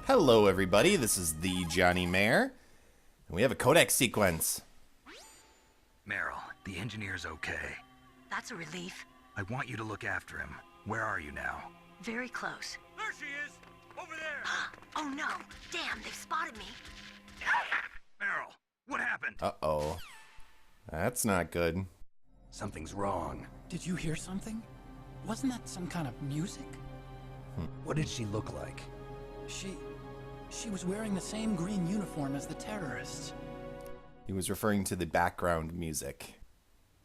Hello everybody, this is the Johnny-mar, and we have a codex sequence. Meryl, the engineer's okay. That's a relief. I want you to look after him. Where are you now? Very close. There she is! Over there! Oh no! Damn, they've spotted me. Meryl, what happened? Uh-oh. That's not good. Something's wrong. Did you hear something? Wasn't that some kind of music? What did she look like? She was wearing the same green uniform as the terrorists. He was referring to the background music.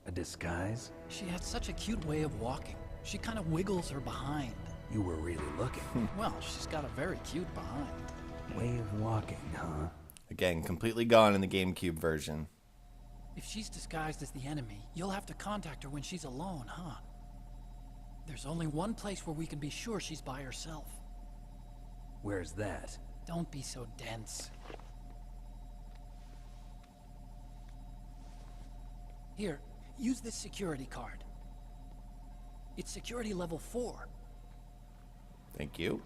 A disguise? She had such a cute way of walking. She kind of wiggles her behind. You were really looking. Well, she's got a very cute behind. Way of walking, huh? Again, completely gone in the GameCube version. If she's disguised as the enemy, you'll have to contact her when she's alone, huh? There's only one place where we can be sure she's by herself. Where's that? Don't be so dense. Here, use this security card. It's security level 4. Thank you.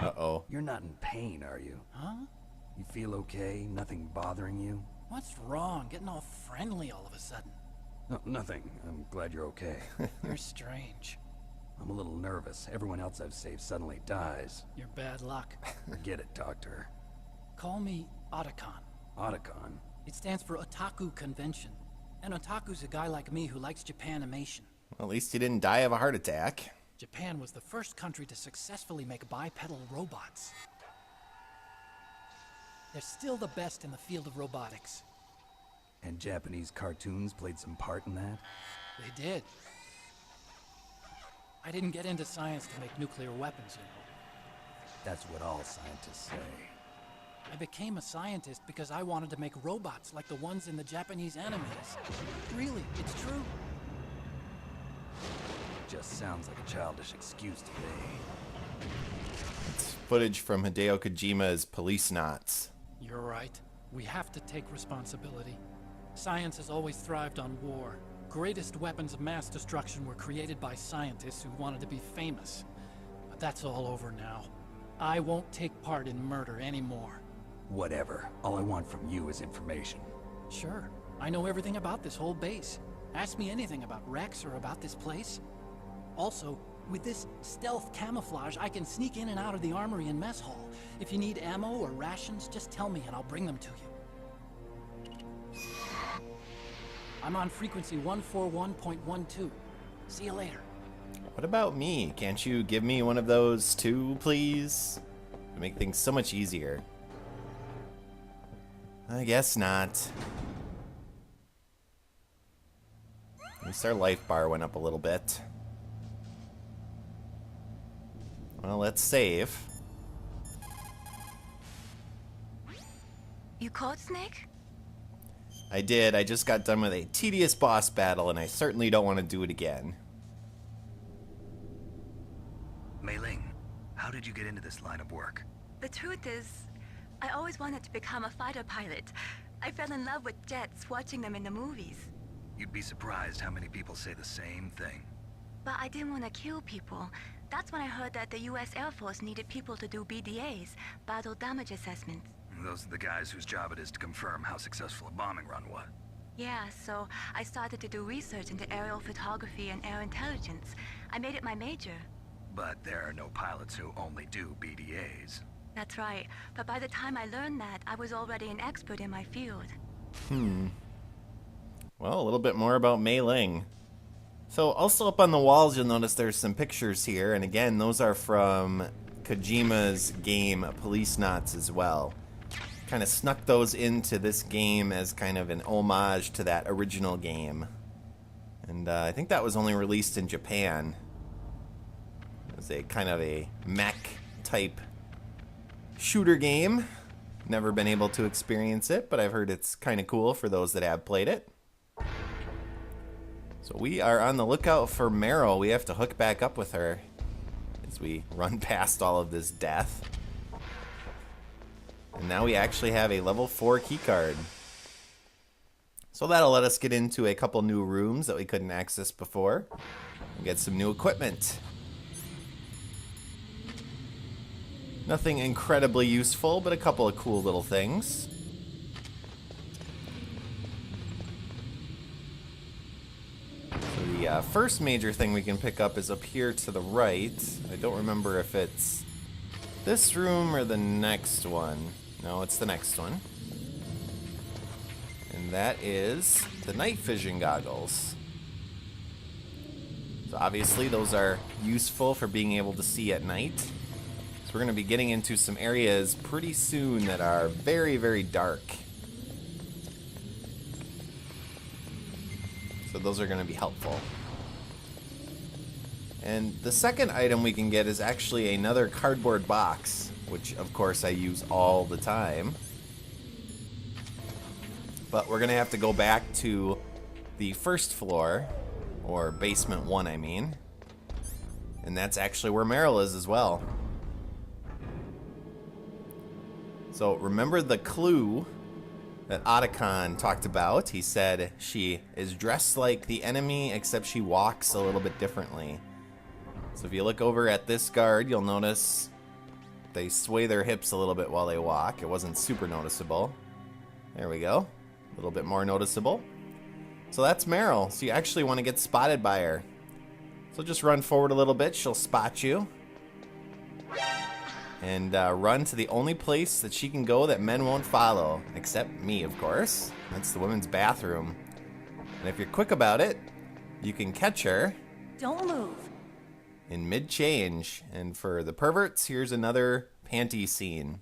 Uh-oh. You're not in pain, are you? Huh? You feel okay? Nothing bothering you? What's wrong? Getting all friendly all of a sudden. No, nothing. I'm glad you're okay. You're strange. I'm a little nervous. Everyone else I've saved suddenly dies. You're bad luck. Forget it, Doctor. Call me Otacon. Otacon? It stands for Otaku Convention. An otaku's a guy like me who likes Japanimation. Well, at least he didn't die of a heart attack. Japan was the first country to successfully make bipedal robots. They're still the best in the field of robotics. And Japanese cartoons played some part in that? They did. I didn't get into science to make nuclear weapons, you know. That's what all scientists say. I became a scientist because I wanted to make robots like the ones in the Japanese animes. Really, it's true. Just sounds like a childish excuse to me. It's footage from Hideo Kojima's Police Knots. You're right. We have to take responsibility. Science has always thrived on war. Greatest weapons of mass destruction were created by scientists who wanted to be famous. But that's all over now. I won't take part in murder anymore. Whatever. All I want from you is information. Sure. I know everything about this whole base. Ask me anything about Rex or about this place. Also, with this stealth camouflage, I can sneak in and out of the armory and mess hall. If you need ammo or rations, just tell me and I'll bring them to you. I'm on frequency 141.12. See you later. What about me? Can't you give me one of those too, please? It'd make things so much easier. I guess not. At least our life bar went up a little bit. Well, let's save. You caught Snake? I did. I just got done with a tedious boss battle, and I certainly don't want to do it again. Mei Ling, how did you get into this line of work? The truth is, I always wanted to become a fighter pilot. I fell in love with jets watching them in the movies. You'd be surprised how many people say the same thing. But I didn't want to kill people. That's when I heard that the US Air Force needed people to do BDAs, battle damage assessments. Those are the guys whose job it is to confirm how successful a bombing run was. Yeah, so I started to do research into aerial photography and air intelligence. I made it my major. But there are no pilots who only do BDAs. That's right. But by the time I learned that, I was already an expert in my field. Well, a little bit more about Mei Ling. So also up on the walls, you'll notice there's some pictures here. And again, those are from Kojima's game Police Knots as well. Kind of snuck those into this game as kind of an homage to that original game. And I think that was only released in Japan. It was a kind of a mech type shooter game. Never been able to experience it, but I've heard it's kind of cool for those that have played it. So we are on the lookout for Meryl. We have to hook back up with her as we run past all of this death. And now we actually have a level 4 keycard. So that'll let us get into a couple new rooms that we couldn't access before and get some new equipment. Nothing incredibly useful, but a couple of cool little things. So the first major thing we can pick up is up here to the right. I don't remember if it's this room or the next one. No, it's the next one. And that is the night vision goggles. So obviously those are useful for being able to see at night. So we're going to be getting into some areas pretty soon that are very, very dark. So those are going to be helpful. And the second item we can get is actually another cardboard box, which of course I use all the time. But we're going to have to go back to the first floor, or basement 1 I mean. And that's actually where Meryl is as well. So remember the clue that Otacon talked about? He said she is dressed like the enemy, except she walks a little bit differently. So if you look over at this guard, you'll notice they sway their hips a little bit while they walk. It wasn't super noticeable. There we go. A little bit more noticeable. So that's Meryl. So you actually want to get spotted by her. So just run forward a little bit. She'll spot you. And run to the only place that she can go that men won't follow. Except me, of course. That's the women's bathroom. And if you're quick about it, you can catch her. Don't move. In mid-change. And for the perverts, here's another panty scene.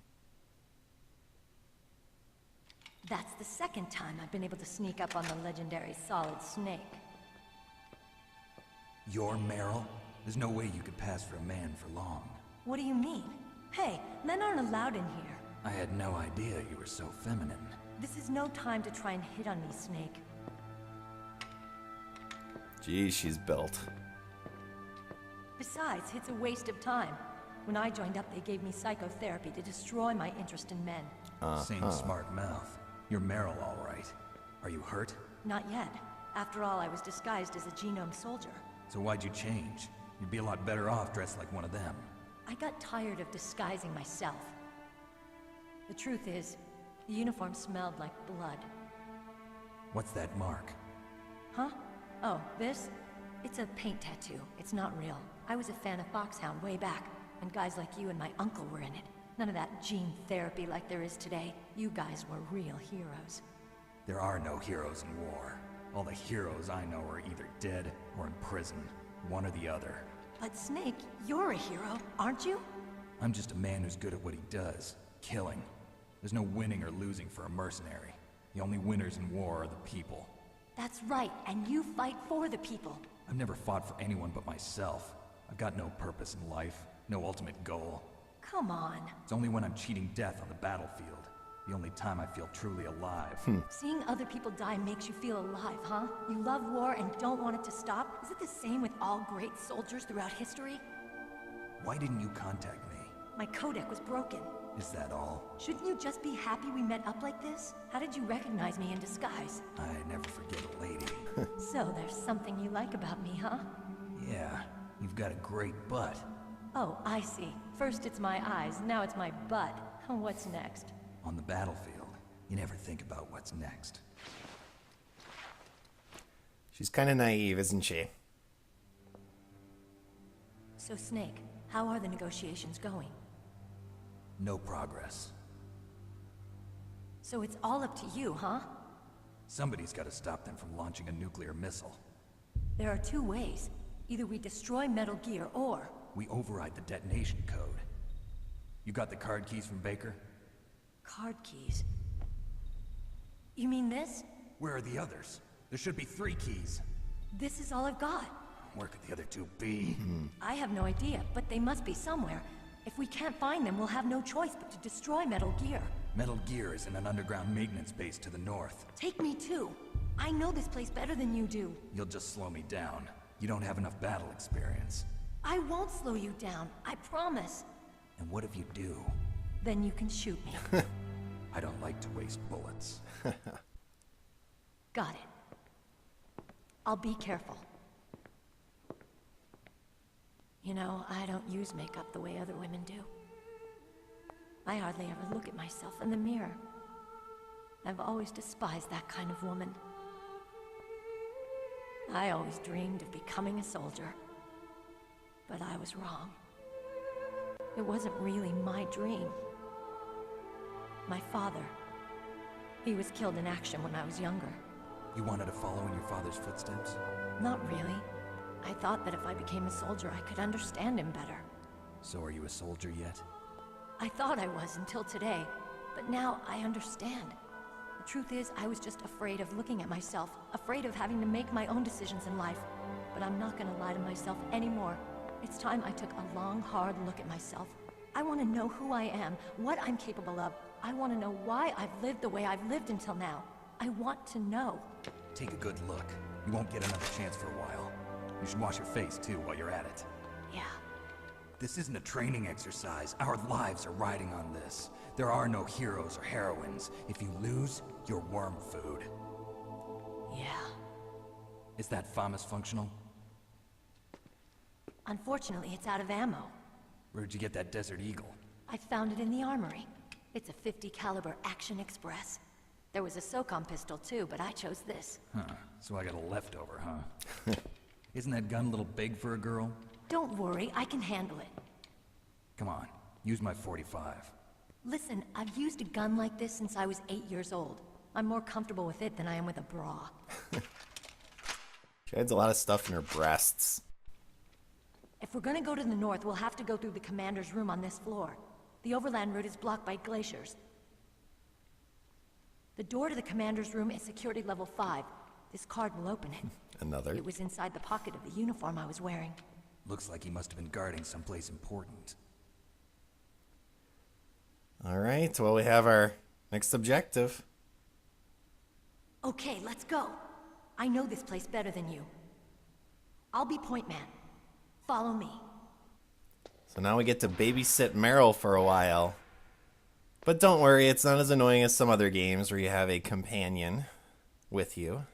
That's the second time I've been able to sneak up on the legendary Solid Snake. You're Meryl? There's no way you could pass for a man for long. What do you mean? Hey, men aren't allowed in here. I had no idea you were so feminine. This is no time to try and hit on me, Snake. Geez, she's built. Besides, it's a waste of time. When I joined up, they gave me psychotherapy to destroy my interest in men. Same smart mouth. You're Meryl, all right. Are you hurt? Not yet. After all, I was disguised as a genome soldier. So why'd you change? You'd be a lot better off dressed like one of them. I got tired of disguising myself. The truth is, the uniform smelled like blood. What's that mark? Huh? Oh, this? It's a paint tattoo. It's not real. I was a fan of Foxhound way back, and guys like you and my uncle were in it. None of that gene therapy like there is today. You guys were real heroes. There are no heroes in war. All the heroes I know are either dead or in prison. One or the other. But Snake, you're a hero, aren't you? I'm just a man who's good at what he does. Killing. There's no winning or losing for a mercenary. The only winners in war are the people. That's right, and you fight for the people. I've never fought for anyone but myself. I've got no purpose in life, no ultimate goal. Come on. It's only when I'm cheating death on the battlefield. The only time I feel truly alive. Seeing other people die makes you feel alive, huh? You love war and don't want it to stop? Is it the same with all great soldiers throughout history? Why didn't you contact me? My codec was broken. Is that all? Shouldn't you just be happy we met up like this? How did you recognize me in disguise? I never forget a lady. So there's something you like about me, huh? Yeah, you've got a great butt. Oh, I see. First it's my eyes, now it's my butt. What's next? On the battlefield, you never think about what's next. She's kind of naive, isn't she? So Snake, how are the negotiations going? No progress. So it's all up to you, huh? Somebody's got to stop them from launching a nuclear missile. There are two ways. Either we destroy Metal Gear, or... We override the detonation code. You got the card keys from Baker? Card keys. You mean this? Where are the others? There should be 3 keys. This is all I've got. Where could the other 2 be? I have no idea, but they must be somewhere. If we can't find them, we'll have no choice but to destroy Metal Gear. Metal Gear is in an underground maintenance base to the north. Take me too. I know this place better than you do. You'll just slow me down. You don't have enough battle experience. I won't slow you down, I promise. And what if you do? Then you can shoot me. I don't like to waste bullets. Got it. I'll be careful. You know, I don't use makeup the way other women do. I hardly ever look at myself in the mirror. I've always despised that kind of woman. I always dreamed of becoming a soldier. But I was wrong. It wasn't really my dream. My father, he was killed in action when I was younger. You wanted to follow in your father's footsteps? Not really. I thought that if I became a soldier, I could understand him better. So are you a soldier yet? I thought I was until today, but now I understand. The truth is, I was just afraid of looking at myself, afraid of having to make my own decisions in life. But I'm not gonna lie to myself anymore. It's time I took a long, hard look at myself. I want to know who I am, what I'm capable of. I want to know why I've lived the way I've lived until now. I want to know. Take a good look. You won't get another chance for a while. You should wash your face, too, while you're at it. Yeah. This isn't a training exercise. Our lives are riding on this. There are no heroes or heroines. If you lose, you're worm food. Yeah. Is that FAMAS functional? Unfortunately, it's out of ammo. Where'd you get that Desert Eagle? I found it in the armory. It's a .50 caliber Action Express. There was a SOCOM pistol too, but I chose this. Huh. So I got a leftover, huh? Isn't that gun a little big for a girl? Don't worry, I can handle it. Come on, use my .45. Listen, I've used a gun like this since I was 8 years old. I'm more comfortable with it than I am with a bra. She hides a lot of stuff in her breasts. If we're gonna go to the north, we'll have to go through the commander's room on this floor. The overland route is blocked by glaciers. The door to the commander's room is security level 5. This card will open it. Another. It was inside the pocket of the uniform I was wearing. Looks like he must have been guarding someplace important. Alright, well we have our next objective. Okay, let's go. I know this place better than you. I'll be point man. Follow me. So now we get to babysit Meryl for a while. But don't worry, it's not as annoying as some other games where you have a companion with you.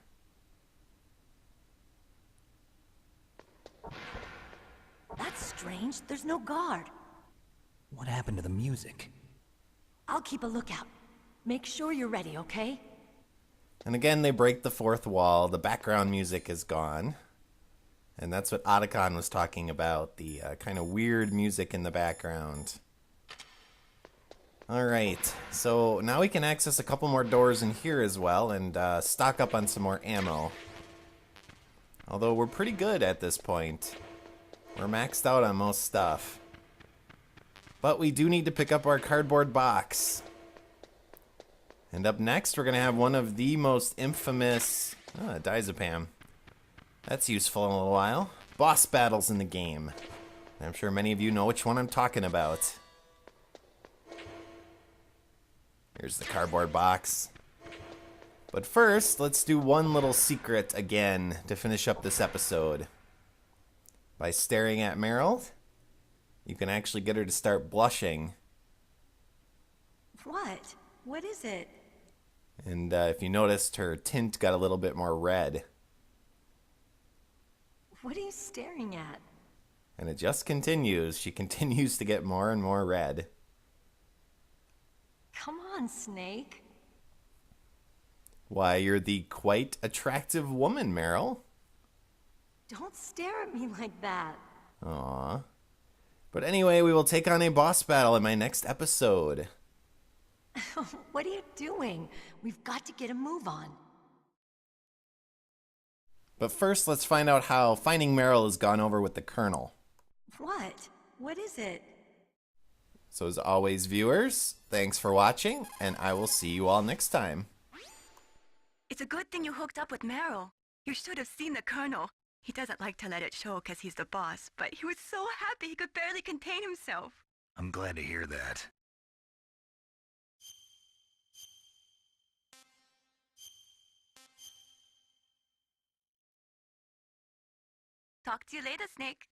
That's strange. There's no guard. What happened to the music? I'll keep a lookout. Make sure you're ready, okay? And again, they break the fourth wall. The background music is gone. And that's what Otacon was talking about, the kind of weird music in the background. Alright, so now we can access a couple more doors in here as well and stock up on some more ammo. Although we're pretty good at this point. We're maxed out on most stuff. But we do need to pick up our cardboard box. And up next, we're going to have one of the most infamous... diazepam. That's useful in a little while. Boss battles in the game. I'm sure many of you know which one I'm talking about. Here's the cardboard box. But first, let's do one little secret again to finish up this episode. By staring at Meryl, you can actually get her to start blushing. What? What is it? And if you noticed, her tint got a little bit more red. What are you staring at? And it just continues. She continues to get more and more red. Come on, Snake. Why, you're the quite attractive woman, Meryl. Don't stare at me like that. Aww. But anyway, we will take on a boss battle in my next episode. What are you doing? We've got to get a move on. But first, let's find out how finding Meryl has gone over with the Colonel. What? What is it? So as always, viewers, thanks for watching, and I will see you all next time. It's a good thing you hooked up with Meryl. You should have seen the Colonel. He doesn't like to let it show because he's the boss, but he was so happy he could barely contain himself. I'm glad to hear that. Talk to you later, Snake.